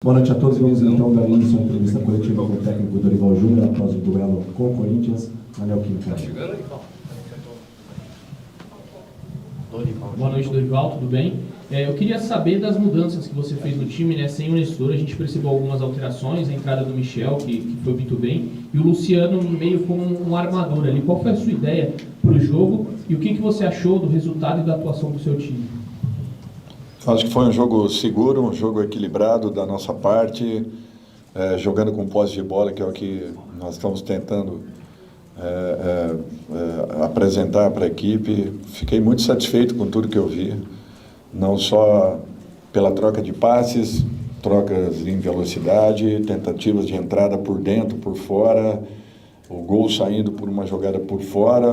Boa noite a todos, vamos então dar início à entrevista coletiva com o técnico Dorival Júnior após o duelo com o Corinthians na Neoquímica. Boa noite, Dorival, tudo bem? Eu queria saber das mudanças que você fez no time, né? Sem o Nestor, a gente percebeu algumas alterações, a entrada do Michel, que foi muito bem, e o Luciano meio como um armador ali. Qual foi a sua ideia para o jogo e o que você achou do resultado e da atuação do seu time? Acho que foi um jogo seguro, um jogo equilibrado da nossa parte, jogando com posse de bola, que é o que nós estamos tentando apresentar para a equipe. Fiquei muito satisfeito com tudo que eu vi, não só pela troca de passes, trocas em velocidade, tentativas de entrada por dentro, por fora, o gol saindo por uma jogada por fora,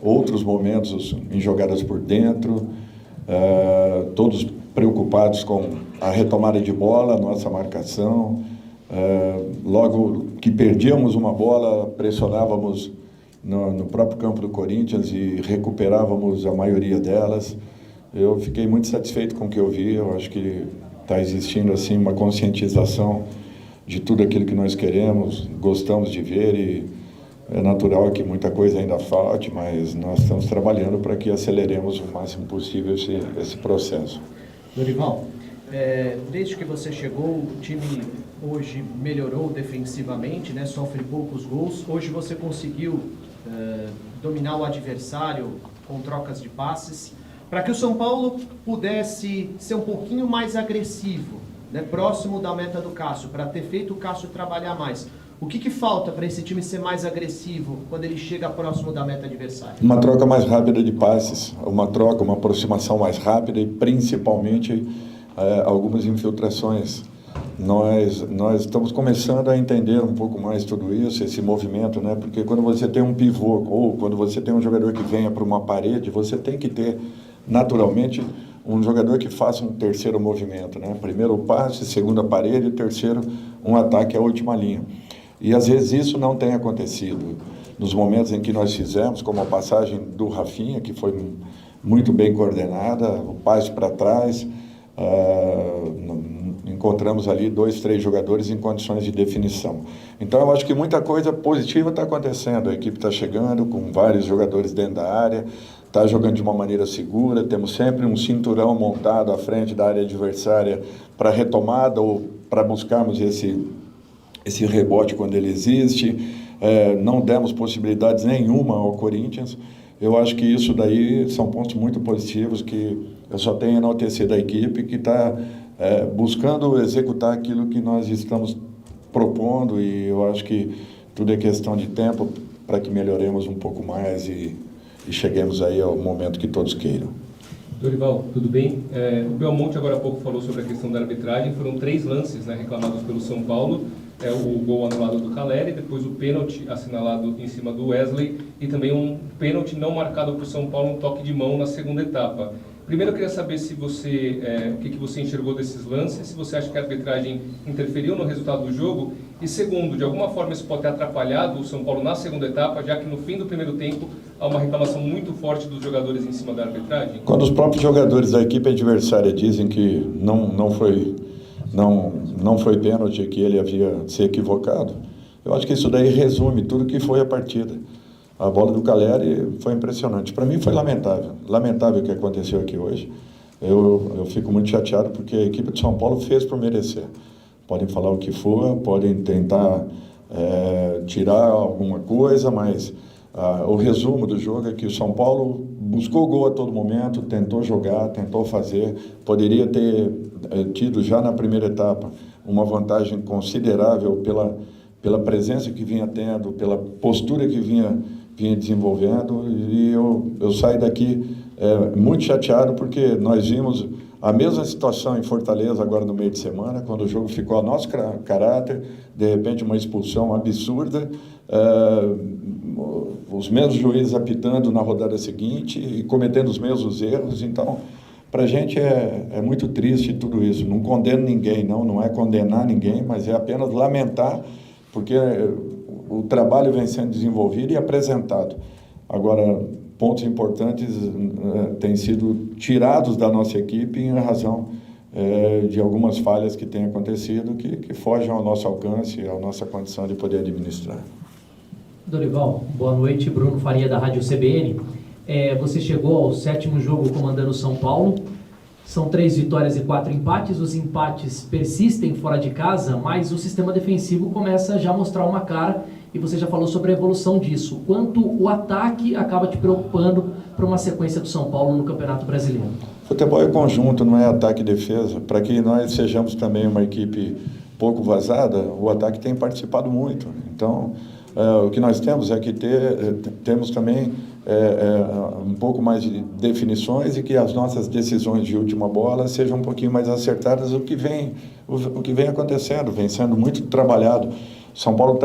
outros momentos em jogadas por dentro, todos preocupados com a retomada de bola, a nossa marcação. Logo que perdíamos uma bola, pressionávamos no próprio campo do Corinthians e recuperávamos a maioria delas. Eu fiquei muito satisfeito com o que eu vi. Eu acho que está existindo assim uma conscientização de tudo aquilo que nós queremos, gostamos de ver, e é natural que muita coisa ainda falte, mas nós estamos trabalhando para que aceleremos o máximo possível esse processo. Dorival, desde que você chegou, o time hoje melhorou defensivamente, né? Sofre poucos gols. Hoje você conseguiu dominar o adversário com trocas de passes, para que o São Paulo pudesse ser um pouquinho mais agressivo, né? Próximo da meta do Cássio, para ter feito o Cássio trabalhar mais. O que falta para esse time ser mais agressivo quando ele chega próximo da meta adversária? Uma troca mais rápida de passes, uma aproximação mais rápida e principalmente algumas infiltrações. Nós estamos começando a entender um pouco mais tudo isso, esse movimento, né? Porque quando você tem um pivô ou quando você tem um jogador que venha para uma parede, você tem que ter naturalmente um jogador que faça um terceiro movimento, né? Primeiro o passe, segundo a parede, terceiro um ataque à última linha. E às vezes isso não tem acontecido. Nos momentos em que nós fizemos, como a passagem do Rafinha, que foi muito bem coordenada, o passe para trás, encontramos ali 2, 3 jogadores em condições de definição. Então eu acho que muita coisa positiva está acontecendo. A equipe está chegando com vários jogadores dentro da área, está jogando de uma maneira segura, temos sempre um cinturão montado à frente da área adversária para retomada ou para buscarmos esse rebote quando ele existe. Não demos possibilidades nenhuma ao Corinthians. Eu acho que isso daí são pontos muito positivos que eu só tenho a enaltecer da equipe, que está buscando executar aquilo que nós estamos propondo, e eu acho que tudo é questão de tempo para que melhoremos um pouco mais e cheguemos aí ao momento que todos queiram. Dorival, tudo bem? O Belmonte agora há pouco falou sobre a questão da arbitragem. Foram 3 lances, né, reclamados pelo São Paulo. O gol anulado do Caleri, depois o pênalti assinalado em cima do Wesley e também um pênalti não marcado por São Paulo, um toque de mão na segunda etapa. Primeiro eu queria saber se você, o que você enxergou desses lances, se você acha que a arbitragem interferiu no resultado do jogo, e segundo, de alguma forma isso pode ter atrapalhado o São Paulo na segunda etapa, já que no fim do primeiro tempo há uma reclamação muito forte dos jogadores em cima da arbitragem? Quando os próprios jogadores da equipe adversária dizem que não foi pênalti, que ele havia se equivocado, eu acho que isso daí resume tudo que foi a partida. A bola do Caleri foi impressionante. Para mim foi lamentável o que aconteceu aqui hoje. Eu fico muito chateado porque a equipe de São Paulo fez por merecer. Podem falar o que for, podem tentar tirar alguma coisa, mas o resumo do jogo é que o São Paulo buscou gol a todo momento, tentou jogar, tentou fazer, poderia ter tido já na primeira etapa uma vantagem considerável pela presença que vinha tendo, pela postura que vinha desenvolvendo, e eu saio daqui muito chateado porque nós vimos a mesma situação em Fortaleza agora no meio de semana, quando o jogo ficou a nosso caráter, de repente uma expulsão absurda, os mesmos juízes apitando na rodada seguinte e cometendo os mesmos erros. Então, para a gente é muito triste tudo isso. Não condeno ninguém, não é condenar ninguém, mas é apenas lamentar, porque o trabalho vem sendo desenvolvido e apresentado. Agora, pontos importantes têm sido tirados da nossa equipe em razão de algumas falhas que têm acontecido, que fogem ao nosso alcance, à nossa condição de poder administrar. Dorival, boa noite. Bruno Faria, da Rádio CBN. Você chegou ao 7º jogo comandando o São Paulo. São 3 vitórias e 4 empates. Os empates persistem fora de casa, mas o sistema defensivo começa já a mostrar uma cara, e você já falou sobre a evolução disso. Quanto o ataque acaba te preocupando para uma sequência do São Paulo no Campeonato Brasileiro? Futebol é conjunto, não é ataque e defesa. Para que nós sejamos também uma equipe pouco vazada, o ataque tem participado muito. Então, o que nós temos é que temos também um pouco mais de definições, e que as nossas decisões de última bola sejam um pouquinho mais acertadas. O que vem acontecendo, vem sendo muito trabalhado. São Paulo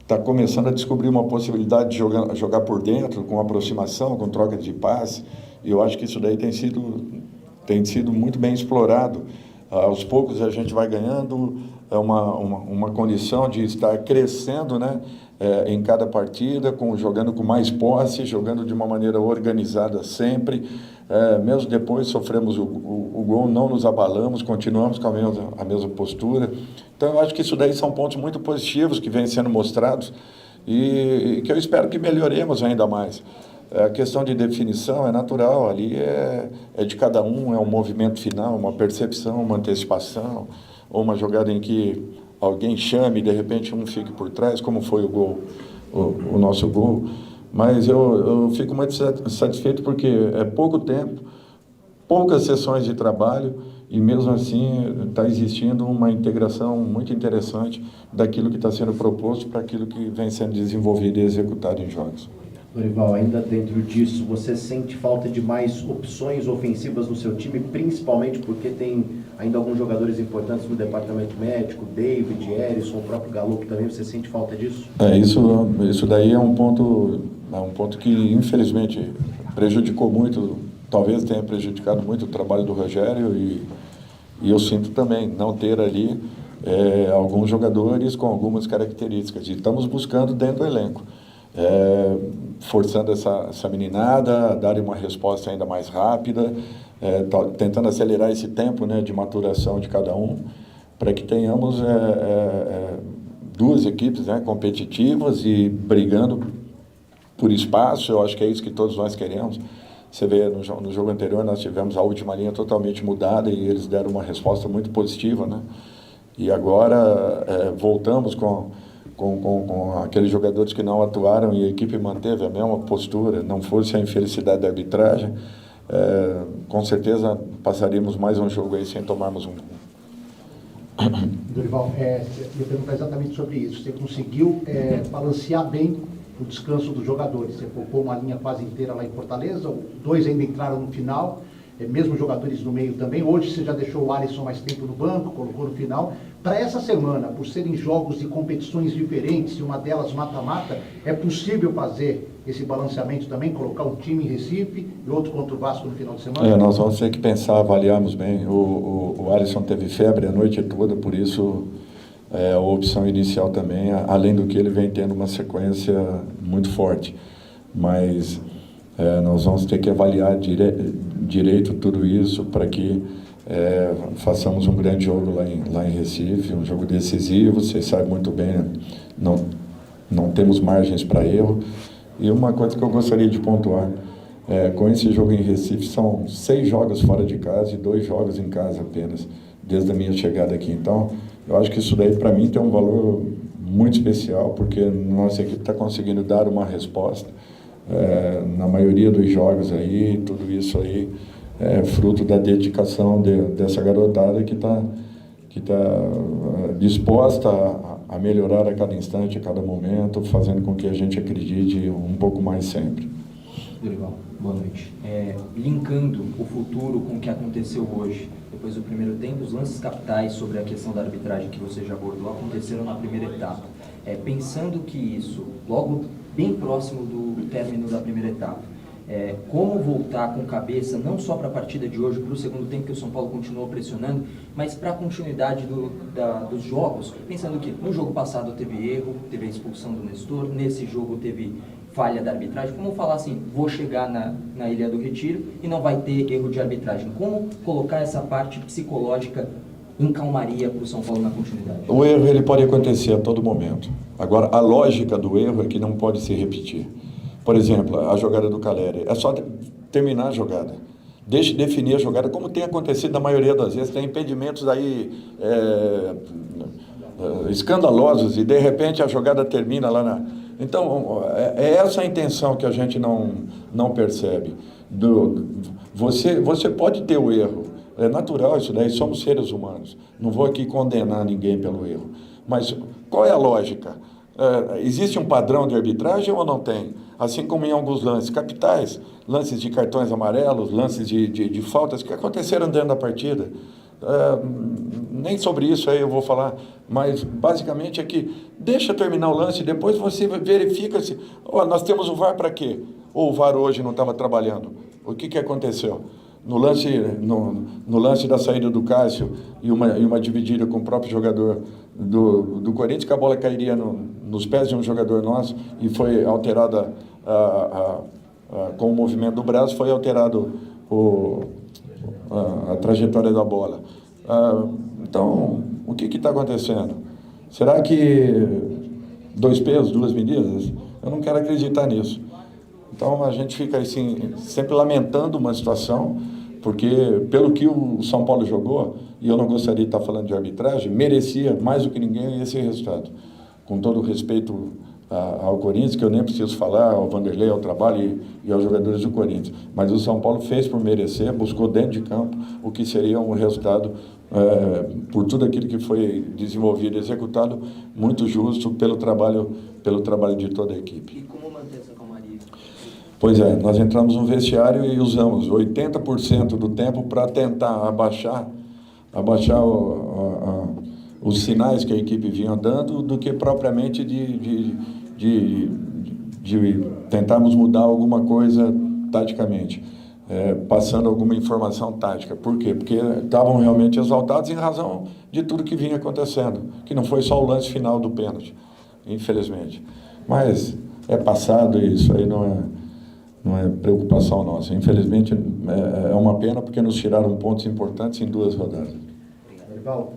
está começando a descobrir uma possibilidade de jogar por dentro, com aproximação, com troca de passe, e eu acho que isso daí tem sido muito bem explorado. Aos poucos a gente vai ganhando uma condição de estar crescendo, né, em cada partida, jogando com mais posse, jogando de uma maneira organizada sempre. Mesmo depois sofremos o gol, não nos abalamos, continuamos com a mesma postura. Então eu acho que isso daí são pontos muito positivos que vêm sendo mostrados, e que eu espero que melhoremos ainda mais. A questão de definição é natural, ali é de cada um, é um movimento final, uma percepção, uma antecipação, ou uma jogada em que alguém chame e de repente um fique por trás, como foi o gol, o nosso gol. Mas eu fico muito satisfeito porque é pouco tempo, poucas sessões de trabalho, e mesmo assim está existindo uma integração muito interessante daquilo que está sendo proposto para aquilo que vem sendo desenvolvido e executado em jogos. Dorival, ainda dentro disso, você sente falta de mais opções ofensivas no seu time, principalmente porque tem ainda alguns jogadores importantes no departamento médico, David, Erisson, o próprio Galo, também você sente falta disso? Isso daí é um ponto que infelizmente prejudicou muito, talvez tenha prejudicado muito o trabalho do Rogério, e eu sinto também não ter ali alguns jogadores com algumas características, e estamos buscando dentro do elenco. Forçando essa meninada a dar uma resposta ainda mais rápida, tentando acelerar esse tempo, né, de maturação de cada um, para que tenhamos duas equipes, né, competitivas e brigando por espaço. Eu acho que é isso que todos nós queremos. Você vê, no jogo anterior nós tivemos a última linha totalmente mudada e eles deram uma resposta muito positiva, né? E agora voltamos com aqueles jogadores que não atuaram, e a equipe manteve a mesma postura. Não fosse a infelicidade da arbitragem, com certeza passaríamos mais um jogo aí sem tomarmos um. Dorival, eu ia perguntar exatamente sobre isso. Você conseguiu balancear bem o descanso dos jogadores? Você poupou uma linha quase inteira lá em Fortaleza, 2 ainda entraram no final, mesmo jogadores no meio também. Hoje você já deixou o Alisson mais tempo no banco, colocou no final. Para essa semana, por serem jogos de competições diferentes, e uma delas mata-mata, é possível fazer esse balanceamento também, colocar um time em Recife e outro contra o Vasco no final de semana? Nós vamos ter que pensar, avaliarmos bem. O Alisson teve febre a noite toda, por isso a opção inicial também, além do que ele vem tendo uma sequência muito forte. Mas nós vamos ter que avaliar direito tudo isso para que façamos um grande jogo lá em Recife, um jogo decisivo. Vocês sabem muito bem, né? Não temos margens para erro. E uma coisa que eu gostaria de pontuar, com esse jogo em Recife, são 6 jogos fora de casa e 2 jogos em casa apenas, desde a minha chegada aqui. Então, eu acho que isso daí para mim tem um valor muito especial, porque nossa equipe está conseguindo dar uma resposta na maioria dos jogos aí. Tudo isso aí é fruto da dedicação dessa garotada que está disposta a melhorar a cada instante, a cada momento, fazendo com que a gente acredite um pouco mais sempre. Dorival, boa noite. Linkando o futuro com o que aconteceu hoje, depois do primeiro tempo, os lances capitais sobre a questão da arbitragem que você já abordou aconteceram na primeira etapa. Pensando que isso, logo bem próximo do término da primeira etapa, Como voltar com cabeça, não só para a partida de hoje, para o segundo tempo que o São Paulo continuou pressionando, mas para a continuidade dos jogos, pensando que no jogo passado teve erro, teve a expulsão do Nestor, nesse jogo teve falha da arbitragem. Como falar assim, vou chegar na Ilha do Retiro e não vai ter erro de arbitragem? Como colocar essa parte psicológica em calmaria para o São Paulo na continuidade? O erro ele pode acontecer a todo momento. Agora, a lógica do erro é que não pode se repetir. Por exemplo, a jogada do Caleri. É só terminar a jogada. Deixe definir a jogada, como tem acontecido na maioria das vezes. Tem impedimentos aí escandalosos e, de repente, a jogada termina lá na... Então, é essa a intenção que a gente não percebe. Você pode ter o erro. É natural isso daí, somos seres humanos. Não vou aqui condenar ninguém pelo erro. Mas qual é a lógica? Existe um padrão de arbitragem ou não tem? Assim como em alguns lances capitais, lances de cartões amarelos, lances de faltas que aconteceram dentro da partida. Nem sobre isso aí eu vou falar, mas basicamente é que deixa terminar o lance, depois você verifica se... nós temos o VAR para quê? Ou o VAR hoje não estava trabalhando? O que aconteceu? No lance da saída do Cássio e uma dividida com o próprio jogador do Corinthians, que a bola cairia nos pés de um jogador nosso e foi alterada com o movimento do braço, foi alterado a trajetória da bola. Então, o que está acontecendo? Será que 2 pesos, 2 medidas? Eu não quero acreditar nisso. Então, a gente fica assim, sempre lamentando uma situação, porque pelo que o São Paulo jogou, e eu não gostaria de estar falando de arbitragem, merecia mais do que ninguém esse resultado. Com todo o respeito ao Corinthians, que eu nem preciso falar, ao Vanderlei, ao trabalho e aos jogadores do Corinthians. Mas o São Paulo fez por merecer, buscou dentro de campo o que seria um resultado, por tudo aquilo que foi desenvolvido e executado, muito justo pelo trabalho de toda a equipe. E como manter essa calmaria? Pois é, nós entramos no vestiário e usamos 80% do tempo para tentar abaixar os sinais que a equipe vinha dando, do que propriamente de tentarmos mudar alguma coisa taticamente, passando alguma informação tática. Por quê? Porque estavam realmente exaltados em razão de tudo que vinha acontecendo, que não foi só o lance final do pênalti, infelizmente. Mas é passado e isso aí não é preocupação nossa. Infelizmente, é uma pena porque nos tiraram pontos importantes em 2 rodadas. Dorival,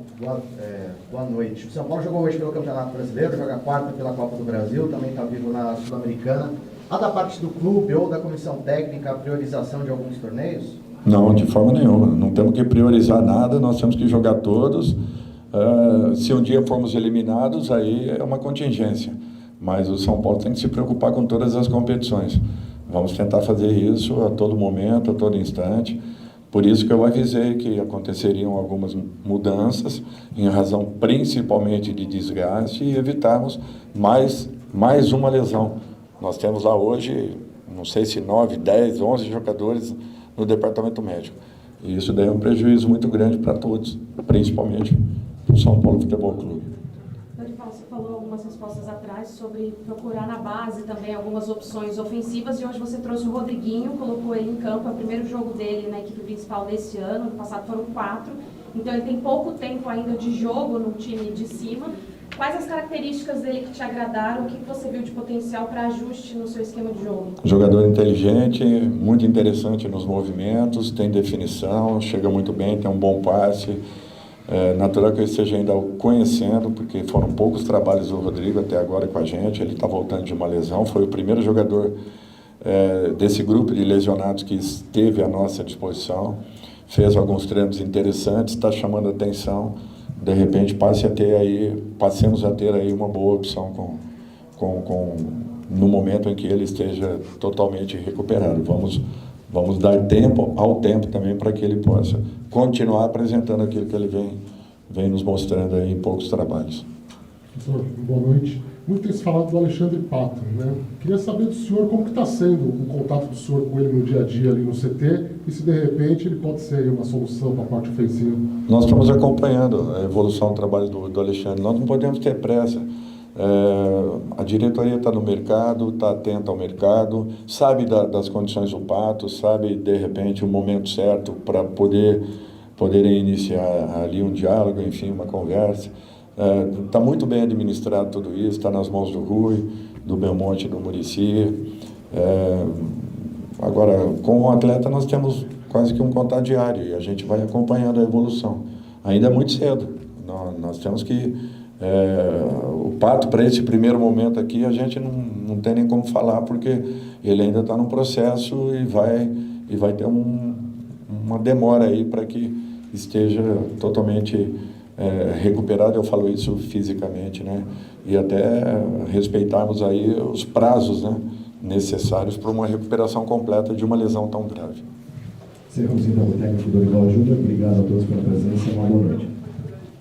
boa noite. O São Paulo jogou hoje pelo Campeonato Brasileiro, joga quarta pela Copa do Brasil, também está vivo na Sul-Americana. Há da parte do clube ou da comissão técnica a priorização de alguns torneios? Não, de forma nenhuma. Não temos que priorizar nada, nós temos que jogar todos. Se um dia formos eliminados, aí é uma contingência. Mas o São Paulo tem que se preocupar com todas as competições. Vamos tentar fazer isso a todo momento, a todo instante. Por isso que eu avisei que aconteceriam algumas mudanças, em razão principalmente de desgaste, e evitarmos mais uma lesão. Nós temos lá hoje, não sei se 9, 10, 11 jogadores no departamento médico. E isso daí é um prejuízo muito grande para todos, principalmente para o São Paulo Futebol Clube. Dorival, você falou algumas respostas atrás sobre procurar na base também algumas opções ofensivas, e hoje você trouxe o Rodriguinho, colocou ele em campo, é o primeiro jogo dele na equipe principal desse ano, no passado foram 4, então ele tem pouco tempo ainda de jogo no time de cima. Quais as características dele que te agradaram, o que você viu de potencial para ajuste no seu esquema de jogo? Jogador inteligente, muito interessante nos movimentos, tem definição, chega muito bem, tem um bom passe. Natural que eu esteja ainda o conhecendo, porque foram poucos trabalhos do Rodrigo até agora com a gente. Ele está voltando de uma lesão, foi o primeiro jogador desse grupo de lesionados que esteve à nossa disposição, fez alguns treinos interessantes, está chamando a atenção. De repente passemos a ter aí uma boa opção no momento em que ele esteja totalmente recuperado. Vamos dar tempo ao tempo também para que ele possa continuar apresentando aquilo que ele vem nos mostrando aí em poucos trabalhos. Professor, boa noite. Muito tem se falado do Alexandre Pato, né? Queria saber do senhor como que está sendo o contato do senhor com ele no dia a dia ali no CT e se de repente ele pode ser uma solução para a parte ofensiva. Nós estamos acompanhando a evolução do trabalho do Alexandre. Nós não podemos ter pressa. A diretoria está no mercado, está atenta ao mercado, sabe das condições do Pato, sabe, de repente, o momento certo para poderem iniciar ali um diálogo, enfim, uma conversa. Está muito bem administrado tudo isso, está nas mãos do Rui, do Belmonte e do Muricy. Agora, com o atleta nós temos quase que um contato diário e a gente vai acompanhando a evolução. Ainda é muito cedo, nós temos que... o Pato, para esse primeiro momento aqui, a gente não tem nem como falar, porque ele ainda está no processo e vai ter uma demora aí para que esteja totalmente recuperado, eu falo isso fisicamente, né? E até respeitarmos aí os prazos, né, necessários para uma recuperação completa de uma lesão tão grave. Encerramos então o técnico Dorival Júnior. Obrigado a todos pela presença. Uma boa noite.